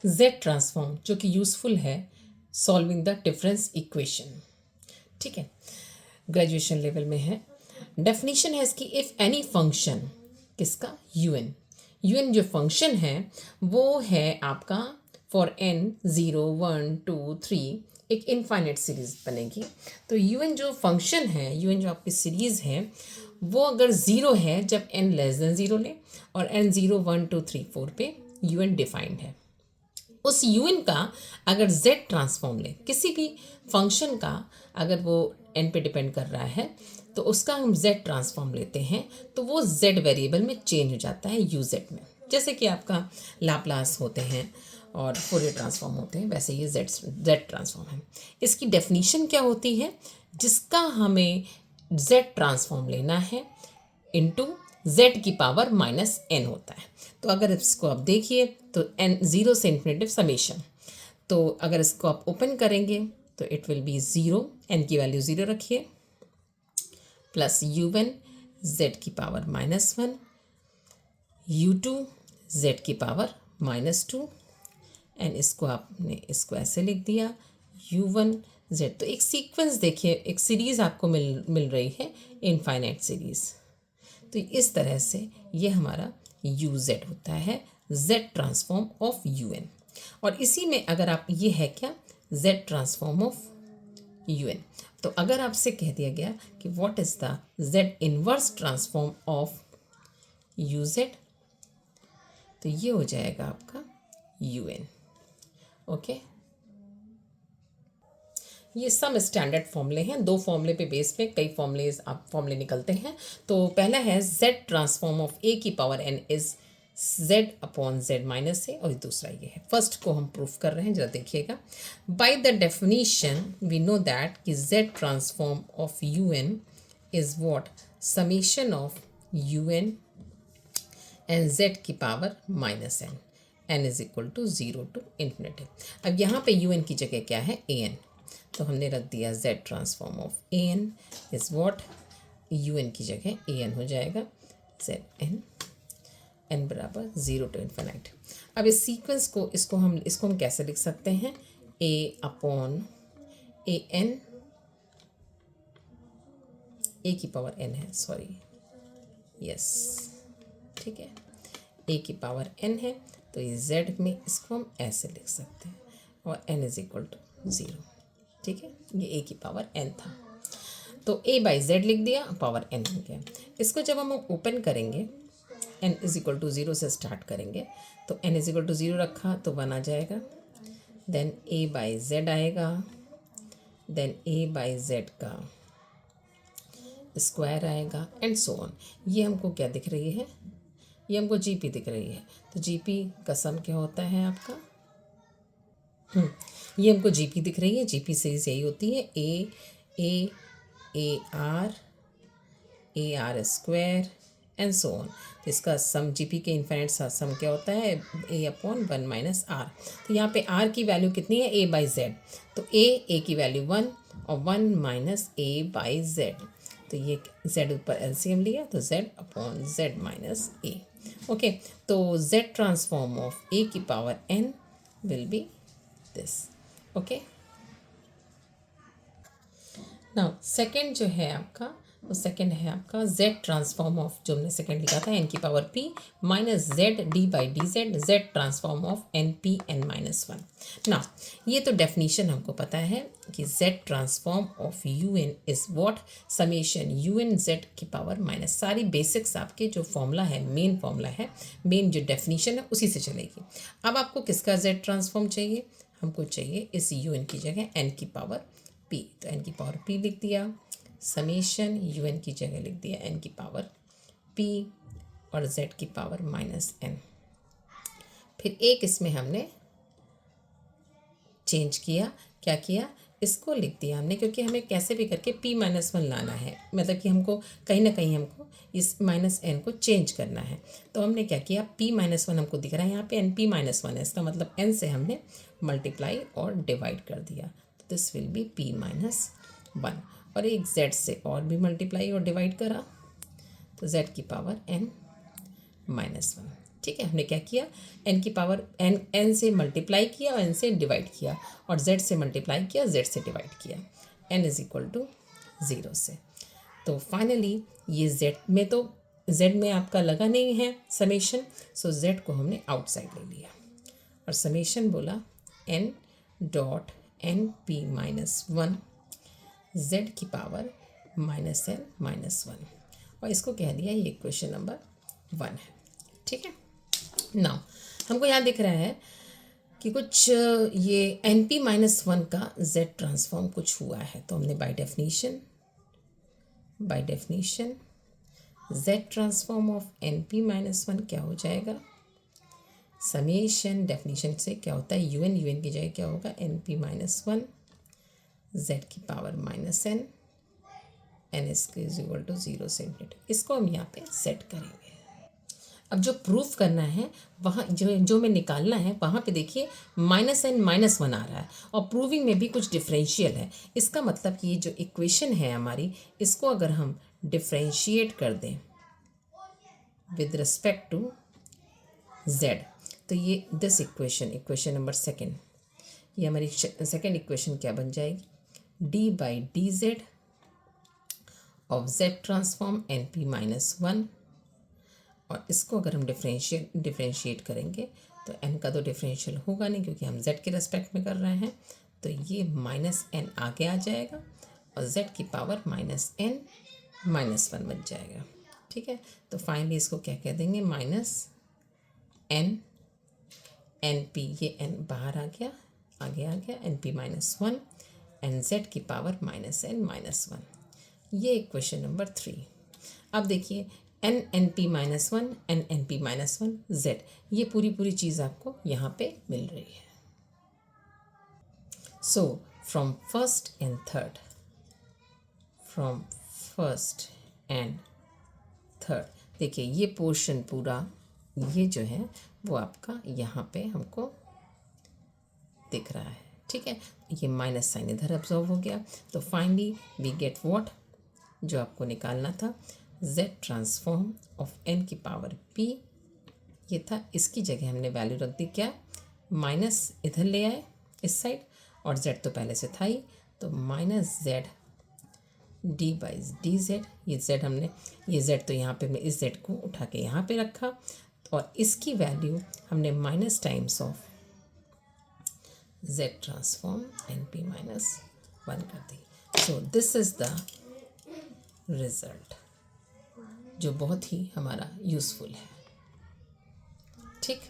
Z transform जो कि useful है सॉल्विंग द डिफरेंस इक्वेशन। ठीक है, ग्रेजुएशन लेवल में है। डेफिनेशन है इसकी, इफ़ एनी फंक्शन, किसका, यूएन जो फंक्शन है वो है आपका फॉर एन 0 1 2 3 एक इनफाइनाइट सीरीज बनेगी। तो यूएन जो फंक्शन है, यूएन जो आपकी सीरीज है वो अगर ज़ीरो है जब एन लेस देन ज़ीरो ले, और एन 0 1 2 3 4 पे यूएन डिफाइंड है। उस यूएन का अगर जेड ट्रांसफॉर्म ले, किसी भी फंक्शन का अगर वो एन पे डिपेंड कर रहा है तो उसका हम जेड ट्रांसफॉर्म लेते हैं तो वो जेड वेरिएबल में चेंज हो जाता है यू जेड में। जैसे कि आपका लाप्लास होते हैं और फोरियर ट्रांसफॉर्म होते हैं, वैसे ये जेड ट्रांसफॉर्म है। इसकी डेफिनीशन क्या होती है, जिसका हमें जेड ट्रांसफॉर्म लेना है इंटू जेड की पावर माइनस एन होता है। तो अगर इसको आप देखिए तो एन 0 से इन्फिनेटिव समेशन, तो अगर इसको आप ओपन करेंगे तो इट विल बी 0, एन की वैल्यू 0 रखिए, प्लस u1 जेड की पावर -1, u2 जेड की पावर -2, एंड इसको आपने इसको ऐसे लिख दिया u1 जेड। तो एक सीक्वेंस देखिए, एक सीरीज़ आपको मिल रही है, इनफाइनाइट सीरीज़। तो इस तरह से ये हमारा यू जेड होता है, Z transform of you N. और इसी में अगर आप, ये है क्या, Z transform of you N. तो अगर आपसे कह दिया गया कि what is the Z inverse transform of U Z, तो ये हो जाएगा आपका यू एन। ओके, ये सम स्टैंडर्ड फॉर्मूले हैं, दो फॉर्मूले पे बेस पे कई फॉर्मूले निकलते हैं। तो पहला है जेड ट्रांसफॉर्म ऑफ ए की power n is z upon Z minus a, और दूसरा ये है। फर्स्ट को हम प्रूफ कर रहे हैं, जरा देखिएगा। By the definition we know that कि Z transform of you N is what, summation of you n and z की power minus n, n is equal to 0 to infinity. अब यहाँ पे यू एन की जगह क्या है, ए एन, तो हमने रख दिया Z transform of A N is what, U N की जगह ए एन हो जाएगा, जेड एन, एन बराबर 0 टू इन्फिनाइट। अब इस सीक्वेंस को, इसको हम कैसे लिख सकते हैं, ए अपॉन ए एन, ए की पावर एन है, सॉरी, यस, ठीक है, ए की पावर एन है, तो ये जेड में इसको हम ऐसे लिख सकते हैं, और एन इज इक्वल टू 0। ठीक है, ये ए की पावर एन था, तो ए बाई जेड लिख दिया, पावर एन हो गया। इसको जब हम ओपन करेंगे, एन इज इक्वल टू 0 से स्टार्ट करेंगे, तो एन इज इक्वल टू 0 रखा तो 1 आ जाएगा, देन ए बाई जेड आएगा, देन ए बाई जेड का स्क्वायर आएगा, एंड सो ऑन। ये हमको क्या दिख रही है, ये हमको जीपी दिख रही है। तो जीपी का सम क्या होता है आपका, ये हमको जीपी दिख रही है, जीपी सीरीज यही होती है, A R square and so on. तो इसका सम जीपी के इन्फिनिट सम क्या होता है, ए अपॉन 1 माइनस आर। तो यहाँ पे आर की वैल्यू कितनी है, ए बाई जेड, तो ए की वैल्यू 1 और 1 माइनस ए बाई जेड, तो ये जेड ऊपर एलसीएम लिया, तो Z upon Z minus A. Okay, तो जेड ट्रांसफॉर्म ऑफ ए की power N will be this. Okay, now second जो है आपका, वो सेकेंड है आपका जेड ट्रांसफॉर्म ऑफ, जो हमने सेकेंड लिखा था, एन की power P minus Z D by D Z, Z transform of N P N minus 1। ना, ये तो डेफिनीशन हमको पता है कि Z transform of you N is what, summation U N Z की पावर माइनस, सारी बेसिक्स आपके जो फॉर्मूला है, मेन फॉर्मूला है, मेन जो डेफिनीशन है उसी से चलेगी। अब आपको किसका जेड ट्रांसफॉर्म चाहिए, हमको चाहिए इस यू एन की जगह एन की पावर पी, तो एन की पावर पी लिख दिया, समेशन यू एन की जगह लिख दिया एन की पावर पी और जेड की पावर माइनस एन। फिर एक इसमें हमने चेंज किया, क्या किया, इसको लिख दिया हमने, क्योंकि हमें कैसे भी करके p माइनस 1 लाना है, मतलब कि हमको कहीं ना कहीं हमको इस माइनस एन को चेंज करना है। तो हमने क्या किया, p माइनस 1 हमको दिख रहा है यहाँ पे, एन पी माइनस 1 है, इसका मतलब n से हमने मल्टीप्लाई और डिवाइड कर दिया, तो this will be p minus 1। और एक z से और भी मल्टीप्लाई और डिवाइड करा, तो z की पावर n माइनस 1, ठीक है, हमने क्या किया, n की पावर n से मल्टीप्लाई किया और n से डिवाइड किया, और z से मल्टीप्लाई किया, z से डिवाइड किया, n इज इक्वल टू 0 से। तो फाइनली ये z में आपका लगा नहीं है समेशन, सो z को हमने आउटसाइड ले लिया और समेशन बोला n dot N P minus 1 z की पावर माइनस n माइनस 1, और इसको कह दिया ये इक्वेशन नंबर 1 है। ठीक है, नाउ हमको यहाँ दिख रहा है कि कुछ ये एन पी माइनस 1 का z ट्रांसफॉर्म कुछ हुआ है, तो हमने by definition z transform of N P minus 1 क्या हो जाएगा, समेशन, डेफिनीशन से क्या होता है, un की जगह क्या होगा, एन पी माइनस 1 z की power minus n, N S is equal to 0 से इन्फिनिटी। इसको हम यहाँ पे सेट करेंगे। अब जो प्रूफ करना है वहाँ जो मैं निकालना है वहाँ पे देखिए माइनस n माइनस 1 आ रहा है, और प्रूविंग में भी कुछ डिफरेंशियल है। इसका मतलब कि ये जो इक्वेशन है हमारी, इसको अगर हम डिफरेंशिएट कर दें विद रिस्पेक्ट टू z, तो ये दिस इक्वेशन नंबर सेकेंड, ये हमारी सेकेंड इक्वेशन क्या बन जाएगी, D by D Z of z transform N P minus 1, और इसको अगर हम डिफरेंशिएट करेंगे तो n का तो डिफरेंशियल होगा नहीं क्योंकि हम z के रेस्पेक्ट में कर रहे हैं, तो ये माइनस n आगे आ जाएगा और z की पावर माइनस n माइनस 1 बन जाएगा। ठीक है, तो फाइनली इसको क्या कह देंगे, माइनस एन पी, ये n बाहर आगे आ गया N P minus 1 N z की पावर माइनस n माइनस 1, ये इक्वेशन नंबर 3। अब देखिए N P minus 1 N P minus 1 z, ये पूरी चीज़ आपको यहाँ पे मिल रही है। So from first and third, देखिए ये पोर्शन पूरा ये जो है वो आपका यहाँ पे हमको दिख रहा है। ठीक है, ये माइनस साइन इधर अब्जॉर्व हो गया, तो फाइनली वी गेट व्हाट, जो आपको निकालना था z ट्रांसफॉर्म ऑफ n की पावर p, ये था, इसकी जगह हमने वैल्यू रख दी क्या, माइनस इधर ले आए इस साइड, और z तो पहले से था ही, तो minus z D by D Z, ये z हमने, ये z तो यहाँ पे मैं इस z को उठा के यहाँ पे रखा, और इसकी वैल्यू हमने minus times of z transform N P minus 1 कर दी। So this is the result जो बहुत ही हमारा यूज़फुल है। ठीक।